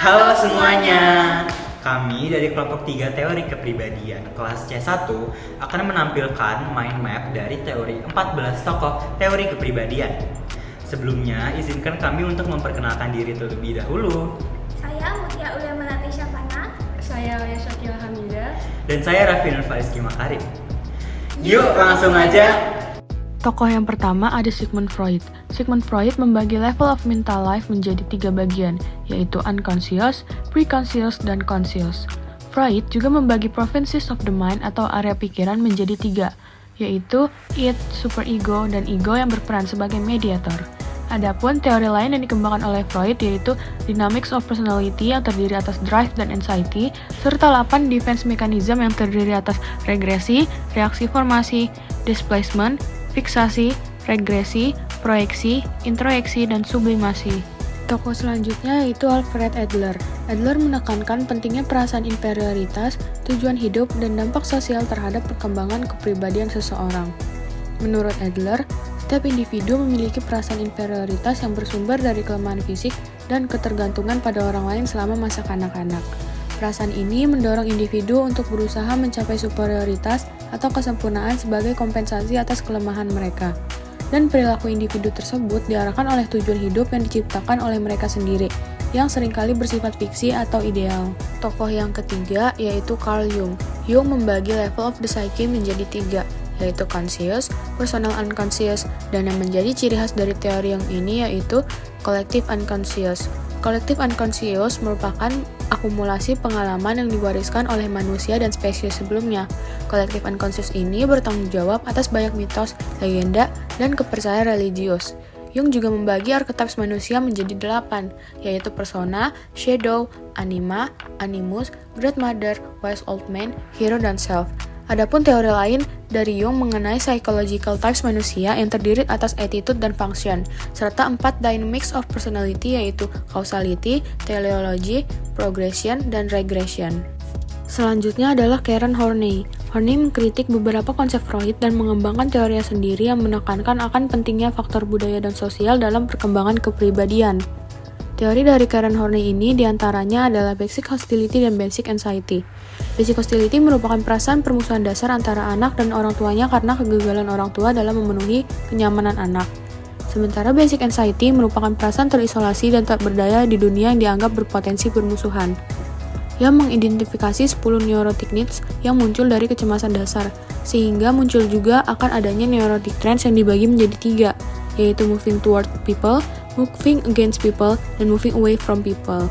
Halo semuanya, kami dari kelompok 3 teori kepribadian kelas C1 akan menampilkan mind map dari teori 14 tokoh teori kepribadian. Sebelumnya, izinkan kami untuk memperkenalkan diri terlebih dahulu. Saya Mutia Ulia Melati Syafana. Saya Lia Syakila Hamida. Dan saya Raffi Nurfaiski Makarim. Yuk langsung aja. Tokoh yang pertama ada Sigmund Freud. Sigmund Freud membagi level of mental life menjadi 3 bagian, yaitu unconscious, preconscious, dan conscious. Freud juga membagi provinces of the mind atau area pikiran menjadi 3, yaitu id, superego, dan ego yang berperan sebagai mediator. Adapun teori lain yang dikembangkan oleh Freud yaitu dynamics of personality yang terdiri atas drive dan anxiety, serta 8 defense mechanism yang terdiri atas regresi, reaksi formasi, displacement, fiksasi, regresi, proyeksi, introyeksi, dan sublimasi. Tokoh selanjutnya yaitu Alfred Adler. Adler menekankan pentingnya perasaan inferioritas, tujuan hidup, dan dampak sosial terhadap perkembangan kepribadian seseorang. Menurut Adler, setiap individu memiliki perasaan inferioritas yang bersumber dari kelemahan fisik dan ketergantungan pada orang lain selama masa kanak-kanak. Perasaan ini mendorong individu untuk berusaha mencapai superioritas atau kesempurnaan sebagai kompensasi atas kelemahan mereka. Dan perilaku individu tersebut diarahkan oleh tujuan hidup yang diciptakan oleh mereka sendiri, yang seringkali bersifat fiksi atau ideal. Tokoh yang ketiga yaitu Carl Jung. Jung membagi level of the psyche menjadi 3, yaitu conscious, personal unconscious, dan yang menjadi ciri khas dari teori yang ini yaitu collective unconscious. Collective unconscious merupakan akumulasi pengalaman yang diwariskan oleh manusia dan spesies sebelumnya. Collective unconscious ini bertanggung jawab atas banyak mitos, legenda, dan kepercayaan religius. Jung juga membagi archetypes manusia menjadi 8, yaitu persona, shadow, anima, animus, great mother, wise old man, hero, dan self. Adapun teori lain dari Jung mengenai psychological types manusia yang terdiri atas attitude dan function, serta 4 dynamics of personality yaitu causality, teleology, progression, dan regression. Selanjutnya adalah Karen Horney. Horney mengkritik beberapa konsep Freud dan mengembangkan teorinya sendiri yang menekankan akan pentingnya faktor budaya dan sosial dalam perkembangan kepribadian. Teori dari Karen Horney ini diantaranya adalah basic hostility dan basic anxiety. Basic hostility merupakan perasaan permusuhan dasar antara anak dan orang tuanya karena kegagalan orang tua dalam memenuhi kenyamanan anak. Sementara basic anxiety merupakan perasaan terisolasi dan tak berdaya di dunia yang dianggap berpotensi permusuhan. Yang mengidentifikasi 10 neurotic needs yang muncul dari kecemasan dasar, sehingga muncul juga akan adanya neurotic trends yang dibagi menjadi 3, yaitu moving toward people, moving against people, dan moving away from people.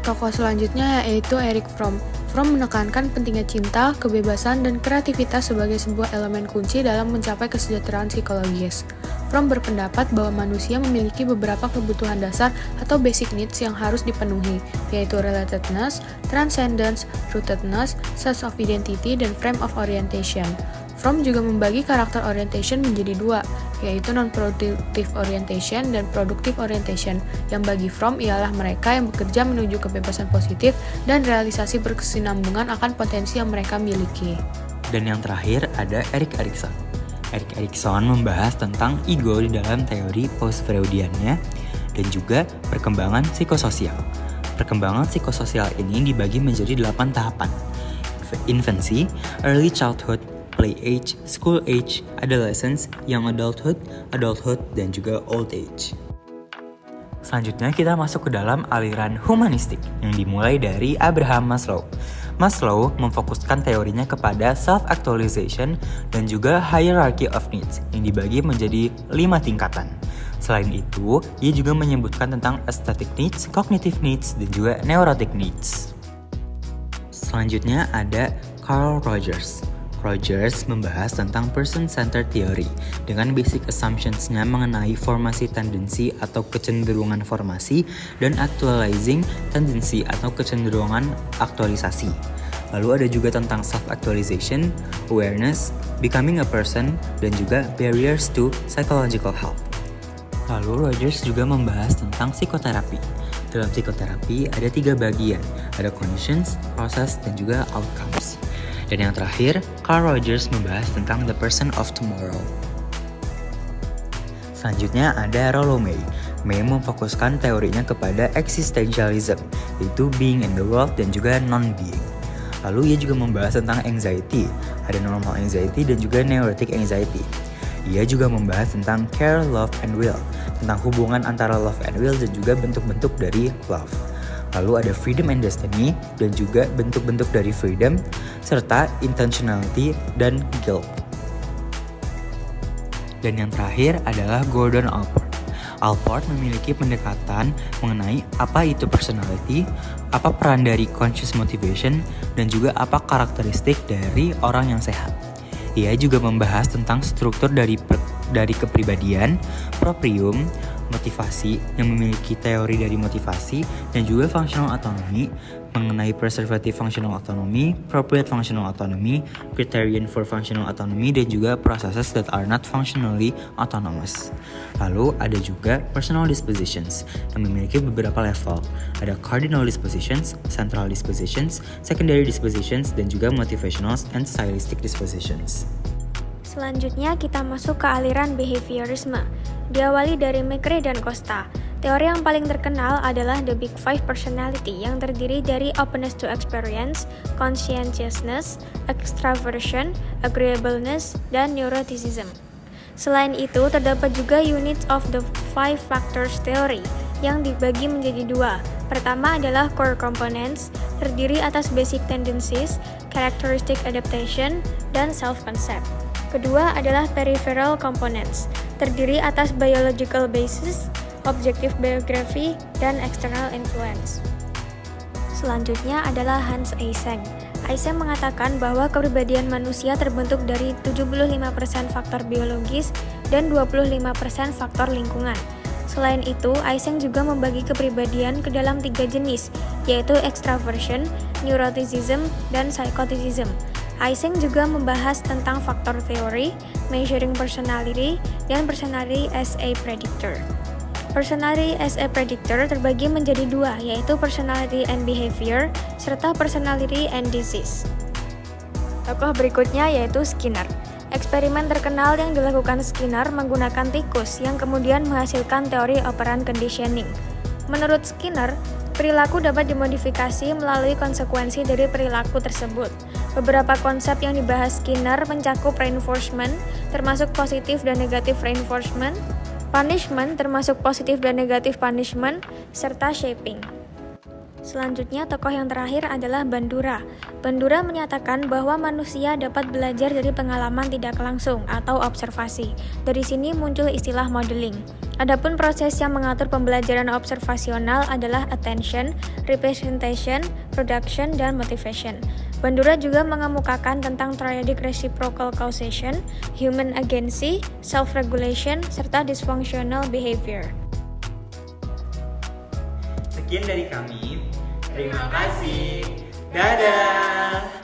Tokoh selanjutnya yaitu Erich Fromm. Fromm menekankan pentingnya cinta, kebebasan, dan kreativitas sebagai sebuah elemen kunci dalam mencapai kesejahteraan psikologis. Fromm berpendapat bahwa manusia memiliki beberapa kebutuhan dasar atau basic needs yang harus dipenuhi, yaitu relatedness, transcendence, rootedness, sense of identity, dan frame of orientation. Fromm juga membagi karakter orientation menjadi 2, yaitu non-productive orientation dan productive orientation, yang bagi Fromm ialah mereka yang bekerja menuju kebebasan positif dan realisasi berkesinambungan akan potensi yang mereka miliki. Dan yang terakhir ada Erik Erikson. Erik Erikson membahas tentang ego di dalam teori post-Freudiannya dan juga perkembangan psikososial. Perkembangan psikososial ini dibagi menjadi 8 tahapan. Infancy, early childhood, play age, school age, adolescence, young adulthood, dan juga old age. Selanjutnya kita masuk ke dalam aliran humanistik yang dimulai dari Abraham Maslow. Maslow memfokuskan teorinya kepada self-actualization dan juga hierarchy of needs yang dibagi menjadi 5 tingkatan. Selain itu, ia juga menyebutkan tentang aesthetic needs, cognitive needs, dan juga neurotic needs. Selanjutnya ada Carl Rogers. Rogers membahas tentang person-centered theory dengan basic assumptions-nya mengenai formasi tendensi atau kecenderungan formasi dan actualizing tendency atau kecenderungan aktualisasi. Lalu ada juga tentang self-actualization, awareness, becoming a person, dan juga barriers to psychological health. Lalu Rogers juga membahas tentang psikoterapi. Dalam psikoterapi ada 3 bagian, ada conditions, process, dan juga outcomes. Dan yang terakhir, Carl Rogers membahas tentang the person of tomorrow. Selanjutnya ada Rollo May. May memfokuskan teorinya kepada existentialism, yaitu being in the world dan juga non-being. Lalu ia juga membahas tentang anxiety, ada normal anxiety dan juga neurotic anxiety. Ia juga membahas tentang care, love, and will, tentang hubungan antara love and will dan juga bentuk-bentuk dari love. Lalu ada freedom and destiny dan juga bentuk-bentuk dari freedom, serta intentionality dan guilt. Dan yang terakhir adalah Gordon Allport. Allport memiliki pendekatan mengenai apa itu personality, apa peran dari conscious motivation, dan juga apa karakteristik dari orang yang sehat. Ia juga membahas tentang struktur dari kepribadian, proprium, motivasi yang memiliki teori dari motivasi, dan juga functional autonomy mengenai preservative functional autonomy, appropriate functional autonomy, criterion for functional autonomy, dan juga processes that are not functionally autonomous. Lalu ada juga personal dispositions yang memiliki beberapa level. Ada cardinal dispositions, central dispositions, secondary dispositions, dan juga motivational and stylistic dispositions. Selanjutnya kita masuk ke aliran behaviorisme. Diawali dari McRae dan Costa. Teori yang paling terkenal adalah The Big Five Personality yang terdiri dari openness to experience, conscientiousness, extraversion, agreeableness, dan neuroticism. Selain itu, terdapat juga units of the Five Factors Theory yang dibagi menjadi dua. Pertama adalah core components, terdiri atas basic tendencies, characteristic adaptation, dan self-concept. Kedua adalah peripheral components, terdiri atas biological basis, objective biography, dan external influence. Selanjutnya adalah Hans Eysenck. Eysenck mengatakan bahwa kepribadian manusia terbentuk dari 75% faktor biologis dan 25% faktor lingkungan. Selain itu, Eysenck juga membagi kepribadian ke dalam 3 jenis, yaitu extraversion, neuroticism, dan psychoticism. Eysenck juga membahas tentang faktor teori, measuring personality, dan personality as a predictor. Personality as a predictor terbagi menjadi dua, yaitu personality and behavior, serta personality and disease. Tokoh berikutnya yaitu Skinner. Eksperimen terkenal yang dilakukan Skinner menggunakan tikus yang kemudian menghasilkan teori operant conditioning. Menurut Skinner, perilaku dapat dimodifikasi melalui konsekuensi dari perilaku tersebut. Beberapa konsep yang dibahas Skinner mencakup reinforcement, termasuk positif dan negatif reinforcement, punishment, termasuk positif dan negatif punishment, serta shaping. Selanjutnya, tokoh yang terakhir adalah Bandura. Bandura menyatakan bahwa manusia dapat belajar dari pengalaman tidak langsung atau observasi. Dari sini muncul istilah modeling. Adapun proses yang mengatur pembelajaran observasional adalah attention, representation, production, dan motivation. Bandura juga mengemukakan tentang triadic reciprocal causation, human agency, self-regulation, serta dysfunctional behavior. Sekian dari kami. Terima kasih. Dadah.